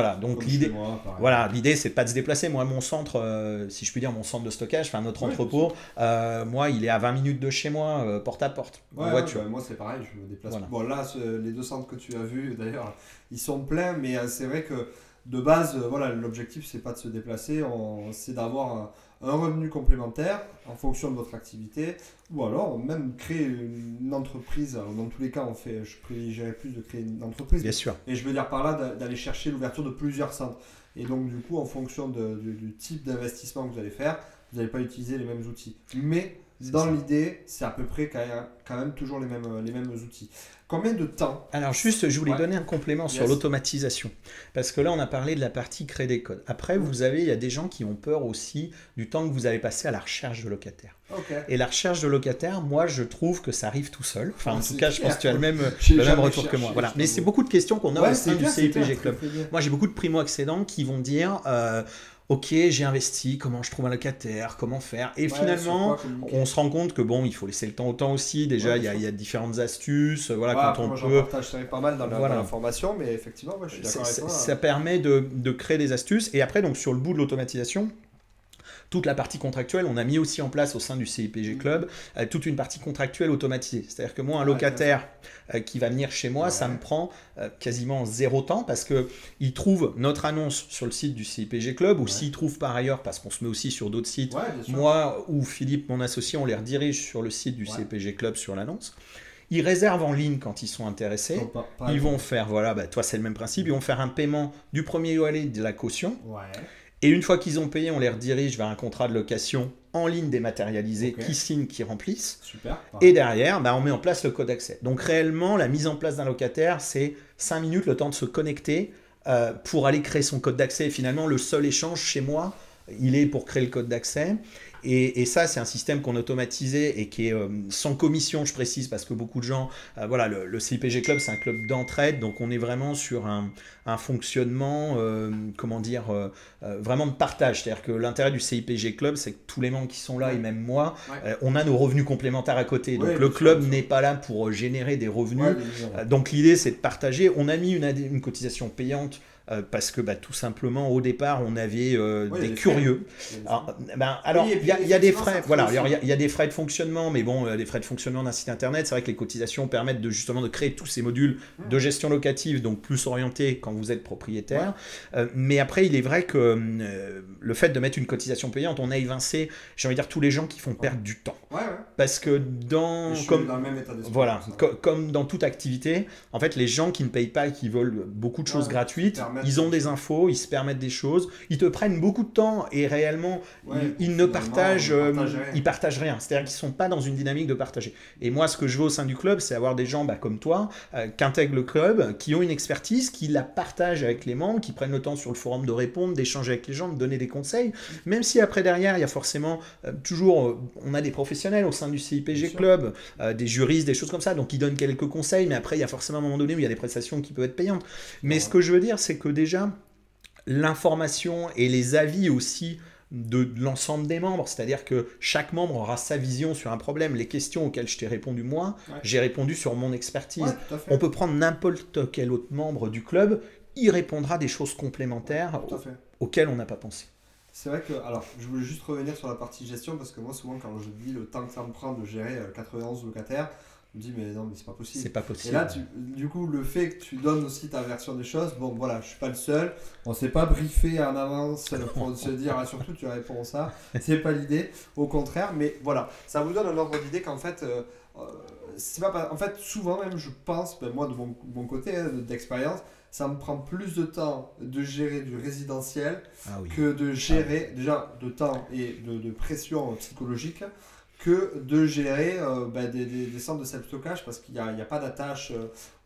voilà, donc Comme l'idée, chez moi, pareil. voilà, l'idée c'est pas de se déplacer. Moi, mon centre, si je puis dire, mon centre de stockage, enfin notre Ouais, entrepôt, moi, il est à 20 minutes de chez moi, porte à porte, en ouais, voiture. bah, moi c'est pareil, je me déplace. Voilà. Bon là, les deux centres que tu as vus, d'ailleurs, ils sont pleins, mais c'est vrai que de base, voilà, l'objectif c'est pas de se déplacer, c'est d'avoir un revenu complémentaire en fonction de votre activité, ou alors même créer une entreprise. Alors, dans tous les cas, je privilégierais plus de créer une entreprise, Bien sûr. et je veux dire par là d'aller chercher l'ouverture de plusieurs centres. Et donc du coup, en fonction du type d'investissement que vous allez faire, vous n'allez pas utiliser les mêmes outils. Mais dans l'idée, c'est à peu près quand même toujours les mêmes outils. Combien de temps? Alors juste, je voulais donner un complément sur Yes. l'automatisation. Parce que là, on a parlé de la partie créer des codes. Après, il y a des gens qui ont peur aussi du temps que vous avez passé à la recherche de locataires. Ok. Et la recherche de locataires, moi, je trouve que ça arrive tout seul. Enfin, en tout C'est cas, je pense clair. que tu as le même Jamais retour que moi. cherché, Voilà. je Mais t'avoue. c'est beaucoup de questions qu'on a Ouais, au sein du CIPG Club. très bien. Moi, j'ai beaucoup de primo-accédants qui vont dire Ok, j'ai investi, comment je trouve un locataire, comment faire. Et Ouais, finalement, sur quoi communiquer. on se rend compte que bon, il faut laisser le temps au temps aussi. Déjà, Ouais, il bien y a différentes astuces. Voilà, Ouais, quand après, on moi, j'en peut. partage pas mal dans Voilà. la formation, mais effectivement, je suis d'accord avec toi. Ça permet de créer des astuces. Et après, donc sur le bout de l'automatisation, toute la partie contractuelle, on a mis aussi en place au sein du CIPG Club toute une partie contractuelle automatisée. C'est-à-dire que moi, un locataire qui va venir chez moi, ça me prend quasiment 0 temps parce qu'il trouve notre annonce sur le site du CIPG Club ou s'il trouve par ailleurs, parce qu'on se met aussi sur d'autres sites, bien sûr. moi ou Philippe, mon associé, on les redirige sur le site du CIPG Club sur l'annonce. Ils réservent en ligne quand ils sont intéressés. Donc, Ils vont faire, toi c'est le même principe, ils vont faire un paiement du premier loyer de la caution. Ouais. Et une fois qu'ils ont payé, on les redirige vers un contrat de location en ligne dématérialisé qui signent, qui remplissent. Super. Et derrière, on met en place le code d'accès. Donc réellement, la mise en place d'un locataire, c'est 5 minutes le temps de se connecter pour aller créer son code d'accès. Et finalement, le seul échange chez moi, il est pour créer le code d'accès. Et ça, c'est un système qu'on a automatisé et qui est sans commission, je précise, parce que beaucoup de gens... le CIPG Club, c'est un club d'entraide, donc on est vraiment sur un fonctionnement, vraiment de partage. C'est-à-dire que l'intérêt du CIPG Club, c'est que tous les membres qui sont là, et même moi, on a nos revenus complémentaires à côté. Donc le club n'est pas là pour générer des revenus. Donc l'idée, c'est de partager. On a mis une cotisation payante parce que tout simplement au départ on avait des curieux. Alors il y a des frais, il y a des frais de fonctionnement, mais bon, les frais de fonctionnement d'un site internet, c'est vrai que les cotisations permettent justement de créer tous ces modules de gestion locative, donc plus orientés quand vous êtes propriétaire. Mais après, il est vrai que le fait de mettre une cotisation payante, on a évincé, j'ai envie de dire, tous les gens qui font perdre du temps. Parce que dans le même état d'esprit, comme dans toute activité, en fait, les gens qui ne payent pas et qui veulent beaucoup de choses gratuites, ils ont des infos, ils se permettent des choses, ils te prennent beaucoup de temps et réellement, ils ne partagent rien. C'est-à-dire qu'ils ne sont pas dans une dynamique de partager. Et moi, ce que je veux au sein du club, c'est avoir des gens comme toi, qui intègrent le club, qui ont une expertise, qui la partagent avec les membres, qui prennent le temps sur le forum de répondre, d'échanger avec les gens, de donner des conseils. Même si après, derrière, il y a forcément toujours, on a des professionnels au sein du CIPG Club, des juristes, des choses comme ça, donc ils donnent quelques conseils, mais après, il y a forcément un moment donné où il y a des prestations qui peuvent être payantes. Mais ce que je veux dire, c'est que déjà, l'information et les avis aussi de l'ensemble des membres, c'est-à-dire que chaque membre aura sa vision sur un problème. Les questions auxquelles je t'ai répondu moi, j'ai répondu sur mon expertise. On peut prendre n'importe quel autre membre du club, il répondra des choses complémentaires auxquelles on n'a pas pensé. C'est vrai que, alors, je voulais juste revenir sur la partie gestion, parce que moi, souvent, quand je dis le temps que ça me prend de gérer 91 locataires, je me dis, mais non, mais c'est pas possible. C'est pas possible. Et là, du coup, le fait que tu donnes aussi ta version des choses, bon, voilà, je suis pas le seul. On s'est pas briefé en avance pour se dire, surtout, tu réponds ça. C'est pas l'idée, au contraire. Mais voilà, ça vous donne un ordre d'idée qu'en fait, c'est pas, en fait, souvent même, je pense, moi, de mon côté d'expérience, ça me prend plus de temps de gérer du résidentiel que de gérer, déjà, de temps et de pression psychologique, que de gérer des centres de self-stockage, parce qu'il n'y a pas d'attache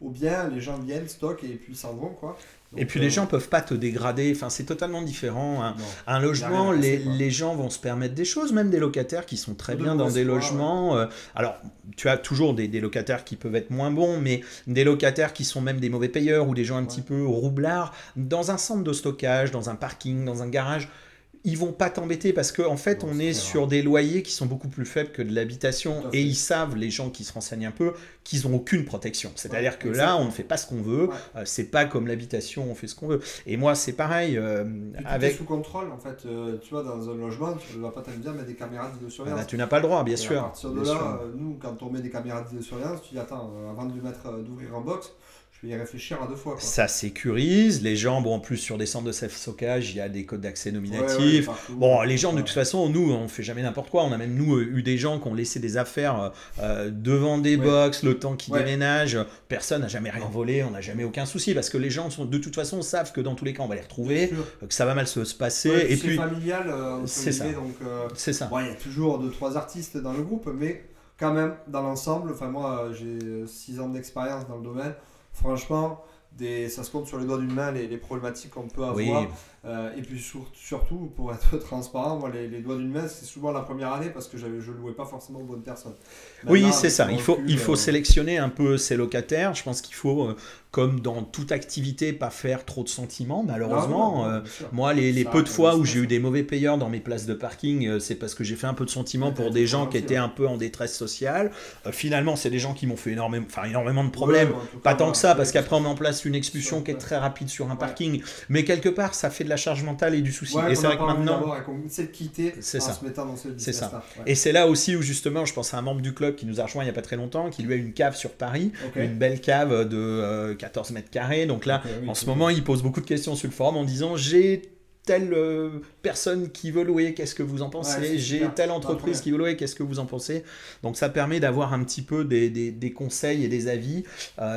au bien, les gens viennent, stockent et puis s'en vont, quoi. Donc, et puis les gens ne peuvent pas te dégrader, enfin, c'est totalement différent. Un logement, les gens vont se permettre des choses, même des locataires qui sont très bien dans des logements. Alors, tu as toujours des locataires qui peuvent être moins bons, mais des locataires qui sont même des mauvais payeurs ou des gens un petit peu roublards. Dans un centre de stockage, dans un parking, dans un garage, ils vont pas t'embêter parce qu'en fait, Non, on c'est est très sur rare. des loyers qui sont beaucoup plus faibles que de l'habitation Tout à et fait. ils savent, les gens qui se renseignent un peu, qu'ils n'ont aucune protection. C'est-à-dire que là, on Exactement. ne fait pas ce qu'on veut. Ouais. C'est pas comme l'habitation, on fait ce qu'on veut. Et moi, c'est pareil. Puis tout est Avec. sous contrôle en fait. Tu vois, dans un logement, tu ne vas pas t'amuser à mettre des caméras de Ah bah, surveillance. tu n'as pas le droit, bien Et à sûr. partir de Bien là, sûr. nous, quand on met des caméras de surveillance, tu dis attends, avant de lui mettre, d'ouvrir un box, je vais y réfléchir à deux fois. Quoi. Ça sécurise. Les gens, bon, en plus, sur des centres de self-stockage, il y a des codes d'accès Ouais, nominatifs. partout. Bon, les gens, de toute Ouais. façon, nous, on fait jamais n'importe quoi. On a même, nous, eu des gens qui ont laissé des affaires devant des Ouais. box, le temps qu'ils Ouais. déménagent. Personne n'a jamais rien Non. volé, on n'a jamais aucun souci, parce que les gens, sont, de toute façon, savent que dans tous les cas, on va les Bien retrouver, sûr. que ça va mal se passer. Ouais, Et c'est puis, familial, entre c'est ça. guillemets, donc c'est ça. bon, il y a toujours 2-3 artistes dans le groupe, mais quand même, dans l'ensemble, enfin moi j'ai 6 ans d'expérience dans le domaine, franchement, ça se compte sur les doigts d'une main les problématiques qu'on peut avoir. Oui, Et puis surtout, pour être transparent, moi les doigts d'une main, c'est souvent la première année parce que je ne louais pas forcément aux bonnes personnes. oui, Maintenant, c'est avec ça. le Il recul, faut sélectionner un peu ses locataires. Je pense qu'il faut, comme dans toute activité, pas faire trop de sentiments, malheureusement. non, bien sûr. Moi, les Ça peu de reste fois un où business, j'ai eu hein. des mauvais payeurs dans mes places de parking, c'est parce que j'ai fait un peu de sentiments Ouais, pour t'as des été gens qui gentil, étaient ouais. un peu en détresse sociale. Finalement, c'est des gens qui m'ont fait énormément de problèmes. Ouais, en tout Pas cas, tant moi, que ça, ouais, parce qu'après on met en place une expulsion sûr, qui est ouais. très rapide sur un Ouais. parking. Mais quelque part, ça fait de la charge mentale et du souci. Ouais, Et qu'on c'est n'a vrai que pas envie maintenant, d'avoir et qu'on essaie de quitter c'est en ça. se mettant dans ce C'est ça. business-là. Ouais. Et c'est là aussi où justement, je pense à un membre du club qui nous a rejoint il n'y a pas très longtemps, qui lui a une cave sur Paris, Ok. une belle cave de 14 mètres carrés. Donc là, Ok, oui, en ce c'est moment, il pose beaucoup de questions sur le forum en disant j'ai telle personne qui veut louer, qu'est-ce que vous en pensez? Ouais, c'est J'ai super. telle Pas entreprise de qui veut louer, qu'est-ce que vous en pensez? Donc ça permet d'avoir un petit peu des conseils et des avis.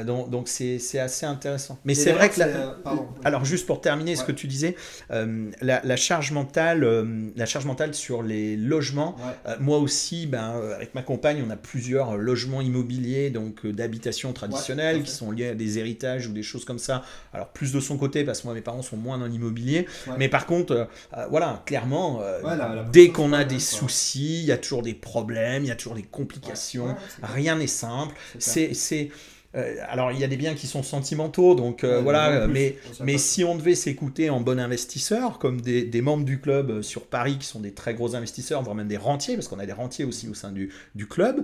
Donc c'est assez intéressant. Mais Et c'est vrai d'ailleurs, que pardon, oui. alors juste pour terminer ce Ouais. que tu disais, la charge mentale sur les logements. Ouais. Moi aussi, avec ma compagne, on a plusieurs logements immobiliers donc d'habitation traditionnelle tout à qui fait. sont liés à des héritages ou des choses comme ça. Alors plus de son côté parce que moi mes parents sont moins dans l'immobilier, Ouais. mais par contre, voilà, clairement, Ouais, la dès pression, qu'on c'est a pas des mal, quoi. soucis, il y a toujours des problèmes, il y a toujours des complications. Ouais, c'est clair. Rien n'est simple. C'est clair. Alors il y a des biens qui sont sentimentaux, donc Ouais, voilà, en plus, mais on s'aperçoit. mais si on devait s'écouter en bon investisseur, comme des membres du club sur Paris qui sont des très gros investisseurs, voire même des rentiers, parce qu'on a des rentiers aussi au sein du club,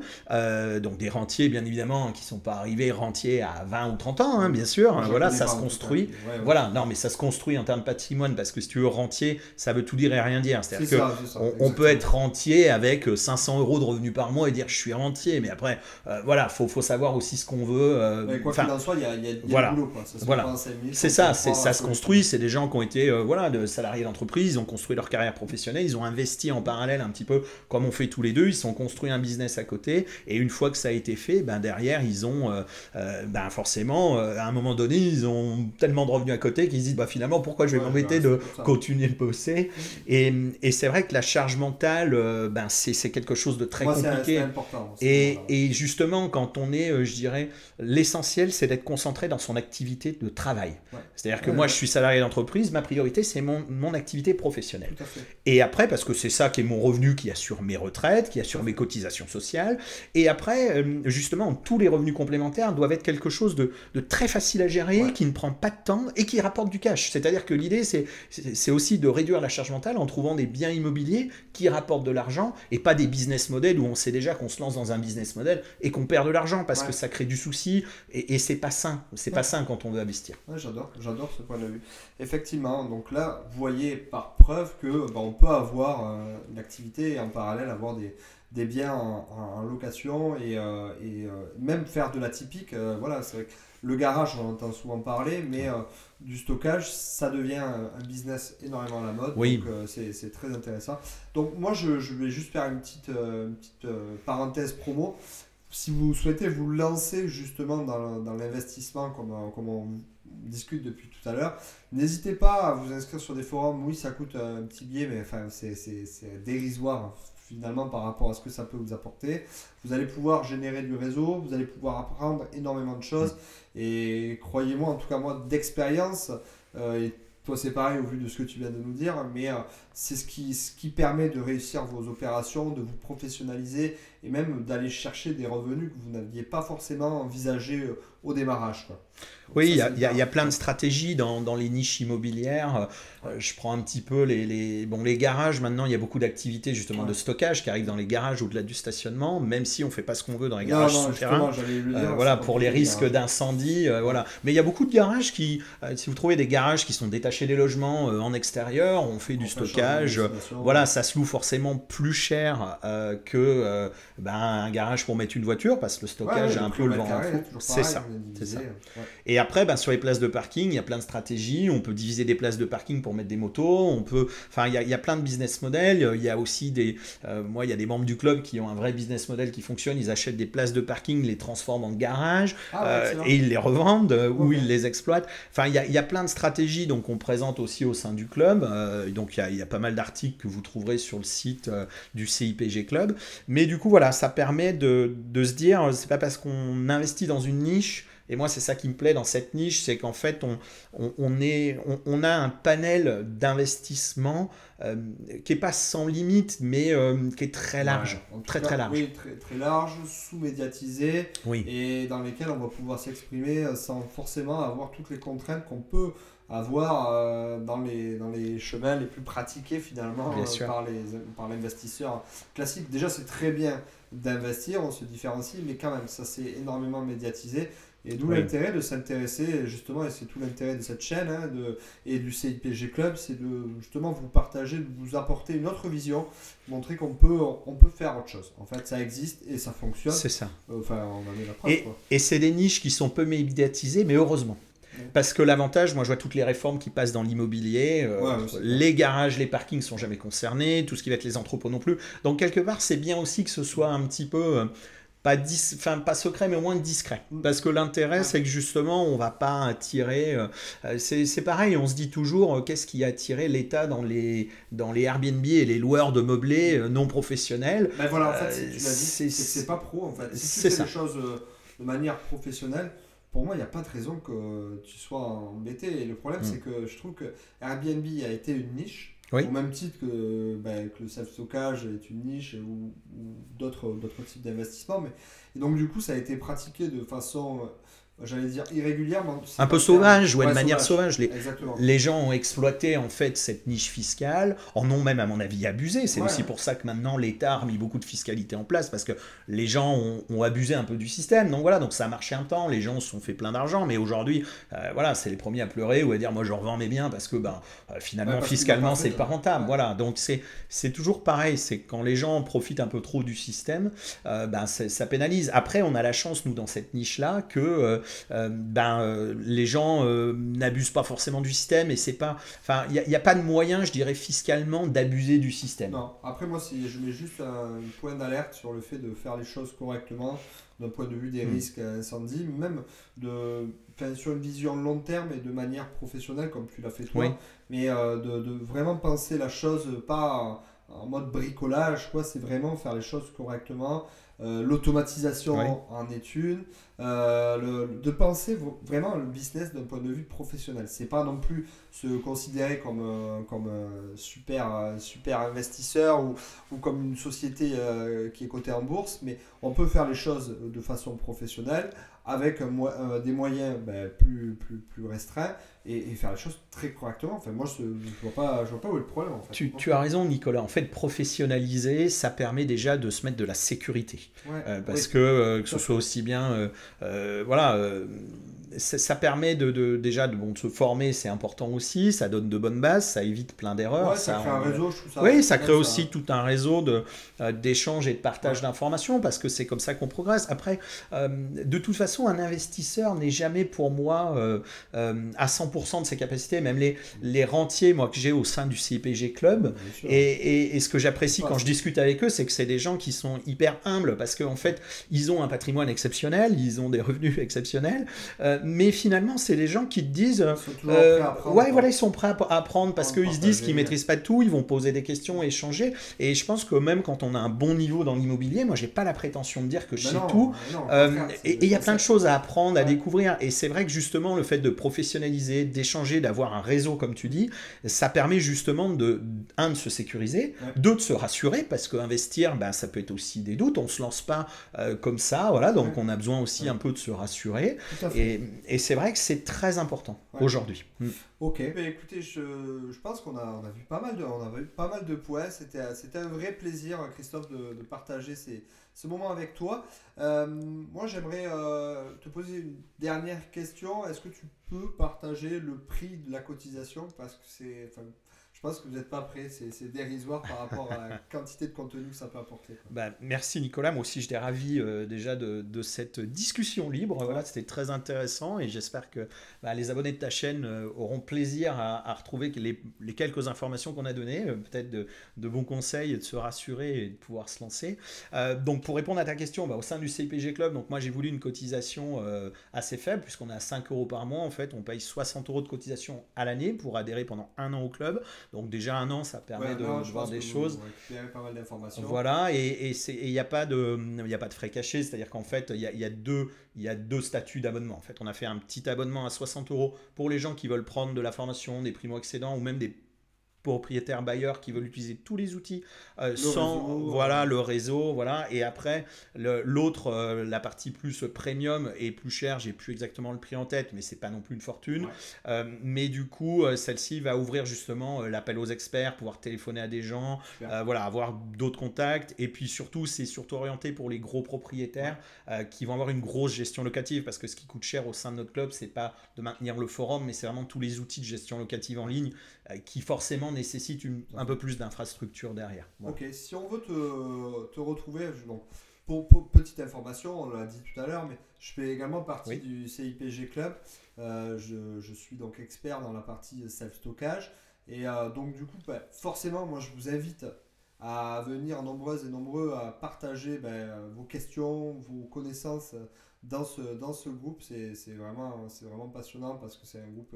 donc des rentiers bien évidemment qui ne sont pas arrivés rentiers à 20 ou 30 ans, hein, bien sûr, Moi, j'en voilà, connais ça pas, se en tout cas. construit. Ouais, ouais. Voilà, non mais ça se construit en termes de patrimoine, parce que si tu veux rentier, ça veut tout dire et rien dire. C'est C'est-à-dire que ça, on exactement. peut être rentier avec 500 euros de revenus par mois et dire je suis rentier, mais après, voilà, faut savoir aussi ce qu'on veut. Mais quoi Enfin, qu'il en soit, il y a voilà. du boulot. Quoi. Ça se Voilà. fait pas en 5 minutes, c'est on ça, comprend ça un se peu. construit. C'est des gens qui ont été de salariés d'entreprise, ils ont construit leur carrière professionnelle, ils ont investi en parallèle un petit peu comme on fait tous les deux, ils se sont construit un business à côté, et une fois que ça a été fait, derrière ils ont forcément à un moment donné ils ont tellement de revenus à côté qu'ils se disent finalement pourquoi je vais Ouais, m'embêter bah, de c'est comme ça. continuer de bosser. Et c'est vrai que la charge mentale, c'est quelque chose de très Moi, c'est compliqué. important. Et justement, quand on est, je dirais, l'essentiel, c'est d'être concentré dans son activité de travail. Ouais. C'est-à-dire que Ouais, moi, ouais. je suis salarié d'entreprise, ma priorité, c'est mon activité professionnelle. Tout à fait. Et après, parce que c'est ça qui est mon revenu qui assure mes retraites, qui assure mes cotisations sociales. Et après, justement, tous les revenus complémentaires doivent être quelque chose de très facile à gérer, Ouais. qui ne prend pas de temps et qui rapporte du cash. C'est-à-dire que l'idée, c'est aussi de réduire la charge mentale en trouvant des biens immobiliers qui rapportent de l'argent et pas des business models où on sait déjà qu'on se lance dans un business model et qu'on perd de l'argent parce Ouais. que ça crée du souci et c'est pas sain. C'est pas sain quand on veut investir. Ouais, j'adore ce point de vue. Effectivement, donc là, vous voyez par preuve que on peut avoir une activité et en parallèle avoir des biens en location et même faire de l'atypique. Voilà, c'est vrai que le garage, on en entend souvent parler, mais du stockage, ça devient un business énormément à la mode. Oui. Donc c'est très intéressant. Donc moi, je vais juste faire une petite parenthèse promo. Si vous souhaitez vous lancer justement dans l'investissement, comme on discute depuis tout à l'heure, n'hésitez pas à vous inscrire sur des forums. Oui, ça coûte un petit billet, mais enfin, c'est dérisoire finalement par rapport à ce que ça peut vous apporter. Vous allez pouvoir générer du réseau, vous allez pouvoir apprendre énormément de choses. Et croyez-moi, en tout cas moi, d'expérience, et toi c'est pareil au vu de ce que tu viens de nous dire, mais c'est ce qui permet de réussir vos opérations, de vous professionnaliser et même d'aller chercher des revenus que vous n'aviez pas forcément envisagés au démarrage, quoi. Donc Oui, ça, c'est il y a hyper. plein de stratégies dans les niches immobilières. Ouais. Je prends un petit peu les garages. Maintenant, il y a beaucoup d'activités justement de Ouais. stockage qui arrivent dans les garages au-delà du stationnement, même si on ne fait pas ce qu'on veut dans les Non, garages non, souterrains. justement, j'allais le dire, c'est Voilà, pour les compliqué les risques garages. d'incendie, Ouais. voilà. Mais il y a beaucoup de garages si vous trouvez des garages qui sont détachés des logements en extérieur, on fait du On fait un changement de stockage. destination. Voilà, ça se loue forcément plus cher que un garage pour mettre une voiture, parce que le Ouais, ouais, stockage a le un prix peu au le mètre vent en carré, poupe. toujours C'est pareil, ça, on est c'est divisé. ça. Ouais. Et après, sur les places de parking, il y a plein de stratégies. On peut diviser des places de parking pour mettre des motos. Enfin, il y a plein de business models. Il y a aussi moi, il y a des membres du club qui ont un vrai business model qui fonctionne. Ils achètent des places de parking, les transforment en garage Ah ouais, excellent. et ils les revendent ou Ok. ils les exploitent. Enfin, il y a plein de stratégies donc on présente aussi au sein du club. Donc il y a pas mal d'articles que vous trouverez sur le site du CIPG Club. Mais du coup, voilà, ça permet de se dire, c'est pas parce qu'on investit dans une niche. Et moi, c'est ça qui me plaît dans cette niche, c'est qu'en fait, on a un panel d'investissement qui n'est pas sans limite, mais qui est très Ouais, large. en tout Très, cas, très large. oui, très, très large, sous-médiatisé, Oui, et dans lesquels on va pouvoir s'exprimer sans forcément avoir toutes les contraintes qu'on peut avoir dans les chemins les plus pratiqués finalement bien sûr. par l'investisseur classique. Déjà, c'est très bien d'investir, on se différencie, mais quand même, ça c'est énormément médiatisé. Et d'où Oui, l'intérêt de s'intéresser, justement, et c'est tout l'intérêt de cette chaîne et du CIPG Club, c'est de justement vous partager, de vous apporter une autre vision, montrer on peut faire autre chose. En fait, ça existe et ça fonctionne. c'est ça. Enfin, on en est la preuve, quoi. Et c'est des niches qui sont peu médiatisées, mais heureusement. Ouais. Parce que l'avantage, moi je vois toutes les réformes qui passent dans l'immobilier, Ouais, c'est clair. les garages, les parkings sont jamais concernés, tout ce qui va être les entrepôts non plus. Donc quelque part, c'est bien aussi que ce soit un petit peu, pas secret, mais au moins discret. Parce que l'intérêt, Ouais. c'est que justement, on va pas attirer. C'est pareil, on se dit toujours, qu'est-ce qui a attiré l'État dans les Airbnb et les loueurs de meublés non professionnels. Ben voilà, en fait, tu l'as dit, C'est c'est que c'est pas pro, en fait. Si tu c'est fais ça. les choses de manière professionnelle, pour moi, il n'y a pas de raison que tu sois embêté. Et le problème, Mm. c'est que je trouve que Airbnb a été une niche, Oui. au même titre que le self-stockage est une niche ou d'autres types d'investissements. Et donc, du coup, ça a été pratiqué de façon, j'allais dire, irrégulière. Mais c'est Un pas peu le terme. sauvage, ouais, de Ouais, manière sauvage. Exactement. Les gens ont exploité en fait cette niche fiscale, en ont même à mon avis abusé. C'est Ouais. aussi pour ça que maintenant l'État a remis beaucoup de fiscalité en place, parce que les gens ont abusé un peu du système. Donc voilà, donc ça a marché un temps, les gens se sont fait plein d'argent, mais aujourd'hui, voilà, c'est les premiers à pleurer ou à dire moi je revends mes biens parce que finalement Ouais, parce qu'ils l'ont fiscalement pas c'est fait, pas rentable. ouais. Voilà, donc c'est toujours pareil, c'est quand les gens profitent un peu trop du système, ça pénalise. Après, on a la chance nous dans cette niche là que les gens n'abusent pas forcément du système et c'est pas, enfin, il n'y a pas de moyen, je dirais, fiscalement d'abuser du système. Non, après moi je mets juste un point d'alerte sur le fait de faire les choses correctement d'un point de vue des risques incendie, même sur une vision long terme et de manière professionnelle comme tu l'as fait toi, Oui. mais de vraiment penser la chose pas en mode bricolage, quoi, c'est vraiment faire les choses correctement. L'automatisation Oui. en est une, de penser vraiment le business d'un point de vue professionnel. C'est pas non plus se considérer comme un super investisseur ou comme une société qui est cotée en bourse, mais on peut faire les choses de façon professionnelle avec des moyens plus restreints et faire les choses très correctement. Enfin, moi, je vois pas où est le problème. En fait. Tu as raison, Nicolas. En fait, professionnaliser, ça permet déjà de se mettre de la sécurité. Ouais, Parce oui. que ce soit aussi bien. Ça permet déjà de se former, c'est important aussi. Ça donne de bonnes bases, ça évite plein d'erreurs. Ouais, ça crée un réseau, je trouve ça. Oui, ça crée ouais, aussi tout un réseau d'échanges et de partage Ouais. d'informations parce que c'est comme ça qu'on progresse. Après, de toute façon, un investisseur n'est jamais pour moi à 100% de ses capacités. Même les rentiers, moi, que j'ai au sein du CIPG Club, bien sûr. et ce que j'apprécie Ouais. quand je discute avec eux, c'est que c'est des gens qui sont hyper humbles parce qu'en fait, ils ont un patrimoine exceptionnel, ils ont des revenus exceptionnels. Mais finalement, c'est les gens qui te disent, Ils sont toujours prêts à apprendre, ouais, quoi. voilà, ils sont prêts à apprendre parce qu'ils se disent qu'ils Partager. maîtrisent pas tout, ils vont poser des questions, échanger. Et je pense que même quand on a un bon niveau dans l'immobilier, moi, j'ai pas la prétention de dire que je Ben sais non, tout. non, au contraire, c'est Et le il y a plein de concept. choses à apprendre, à Ouais. découvrir. Et c'est vrai que justement, le fait de professionnaliser, d'échanger, d'avoir un réseau, comme tu dis, ça permet justement de se sécuriser, Ouais. deux, de se rassurer, parce qu'investir, ben, ça peut être aussi des doutes. On se lance pas comme ça, voilà. Donc, Ouais. on a besoin aussi Ouais. un peu de se rassurer. Tout à fait. Et c'est vrai que c'est très important Ouais. aujourd'hui. Ok, ben écoutez, je pense qu'on a vu pas mal on a vu pas mal de points. C'était un vrai plaisir, Christophe, de partager ce moment avec toi. Moi, j'aimerais te poser une dernière question. Est-ce que tu peux partager le prix de la cotisation? Parce que enfin, je pense que vous n'êtes pas prêt. C'est dérisoire par rapport à la quantité de contenu que ça peut apporter, quoi. Bah, merci Nicolas, moi aussi j'étais ravi déjà de cette discussion libre. Ouais. Voilà, c'était très intéressant et j'espère que les abonnés de ta chaîne auront plaisir à retrouver les quelques informations qu'on a données, peut-être de bons conseils, et de se rassurer et de pouvoir se lancer. Donc pour répondre à ta question, au sein du CIPG Club, donc moi j'ai voulu une cotisation assez faible puisqu'on est à 5 euros par mois. En fait, on paye 60 euros de cotisation à l'année pour adhérer pendant un an au club. Donc déjà un an, ça permet Ouais, non, de je voir pense des que choses. vous récupérez pas mal d'informations. Voilà, et il n'y a pas de frais cachés, c'est-à-dire qu'en fait, il y a deux statuts d'abonnement. En fait, on a fait un petit abonnement à 60 euros pour les gens qui veulent prendre de la formation, des primo-accédants ou même des propriétaires bailleurs qui veulent utiliser tous les outils sans Réseau, voilà le réseau voilà et après l'autre la partie plus premium est plus chère, j'ai plus exactement le prix en tête mais c'est pas non plus une fortune. Ouais. Mais du coup celle-ci va ouvrir justement l'appel aux experts, pouvoir téléphoner à des gens, Super. voilà, avoir d'autres contacts et puis surtout c'est surtout orienté pour les gros propriétaires qui vont avoir une grosse gestion locative parce que ce qui coûte cher au sein de notre club c'est pas de maintenir le forum mais c'est vraiment tous les outils de gestion locative en ligne qui forcément nécessite un peu plus d'infrastructure derrière. Voilà. Ok, si on veut te retrouver, donc, pour petite information, on l'a dit tout à l'heure, mais je fais également partie Oui. du CIPG Club. Je suis donc expert dans la partie self-stockage. Et donc, du coup, forcément, moi, je vous invite à venir nombreuses et nombreux à partager vos questions, vos connaissances dans ce groupe. C'est vraiment passionnant parce que c'est un groupe,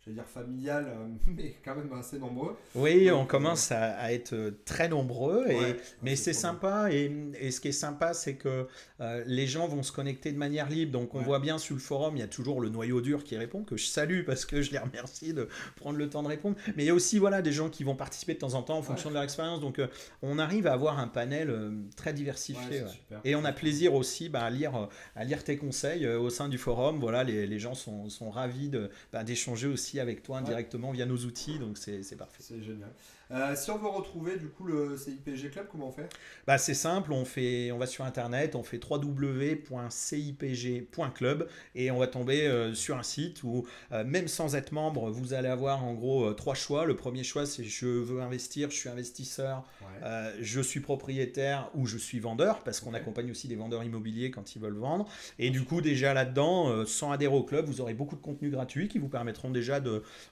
j'allais dire familial, mais quand même assez nombreux. Oui, on Donc, commence à être très nombreux, ouais, mais c'est trop bien. sympa. Et ce qui est sympa, c'est que les gens vont se connecter de manière libre. Donc on Ouais. voit bien sur le forum, il y a toujours le noyau dur qui répond, que je salue parce que je les remercie de prendre le temps de répondre. Mais il y a aussi voilà, des gens qui vont participer de temps en temps en fonction de leur expérience. Donc on arrive à avoir un panel très Ouais, diversifié. c'est Ouais. super. Et on a plaisir aussi à lire tes conseils au sein du forum. Voilà, les gens sont ravis d'échanger aussi avec toi Ouais. directement via nos outils. Donc c'est parfait. C'est génial. Si on veut retrouver du coup le CIPG Club, comment on fait? C'est simple, on va sur internet, on fait www.cipg.club et on va tomber sur un site où même sans être membre, vous allez avoir en gros trois choix. Le premier choix c'est je veux investir, je suis investisseur, Ouais. je suis propriétaire ou je suis vendeur parce qu'on Ok. accompagne aussi des vendeurs immobiliers quand ils veulent vendre. Et du coup déjà là-dedans, sans adhérer au club, vous aurez beaucoup de contenus gratuits qui vous permettront déjà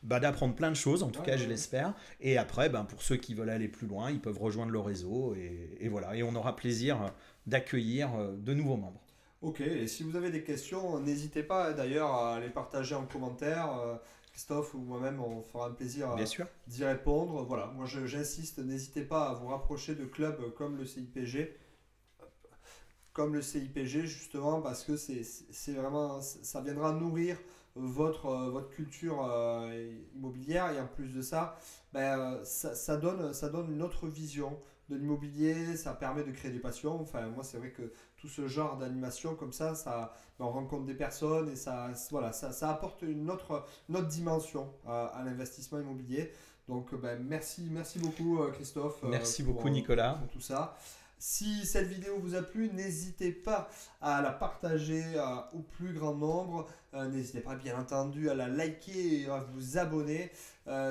d'apprendre plein de choses, en tout cas je l'espère. Et après, pour ceux qui veulent aller plus loin, ils peuvent rejoindre le réseau et voilà. Et on aura plaisir d'accueillir de nouveaux membres. Ok, et si vous avez des questions, n'hésitez pas d'ailleurs à les partager en commentaire. Christophe ou moi-même, on fera un plaisir Bien sûr. d'y répondre. Voilà, moi j'insiste, n'hésitez pas à vous rapprocher de clubs comme le CIPG justement parce que c'est vraiment, ça viendra nourrir votre culture immobilière et en plus de ça, ça donne une autre vision de l'immobilier, ça permet de créer des passions. Enfin, moi, c'est vrai que tout ce genre d'animation comme on rencontre des personnes et voilà, ça apporte une autre dimension à l'investissement immobilier. Donc, merci beaucoup Christophe Merci pour, beaucoup Nicolas. pour tout ça. Si cette vidéo vous a plu, n'hésitez pas à la partager au plus grand nombre. N'hésitez pas bien entendu à la liker et à vous abonner.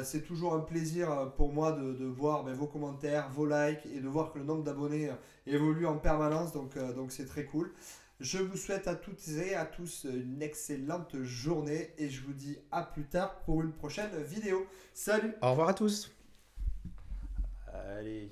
C'est toujours un plaisir pour moi de voir vos commentaires, vos likes et de voir que le nombre d'abonnés évolue en permanence. Donc c'est très cool. Je vous souhaite à toutes et à tous une excellente journée et je vous dis à plus tard pour une prochaine vidéo. Salut! Au revoir à tous. Allez.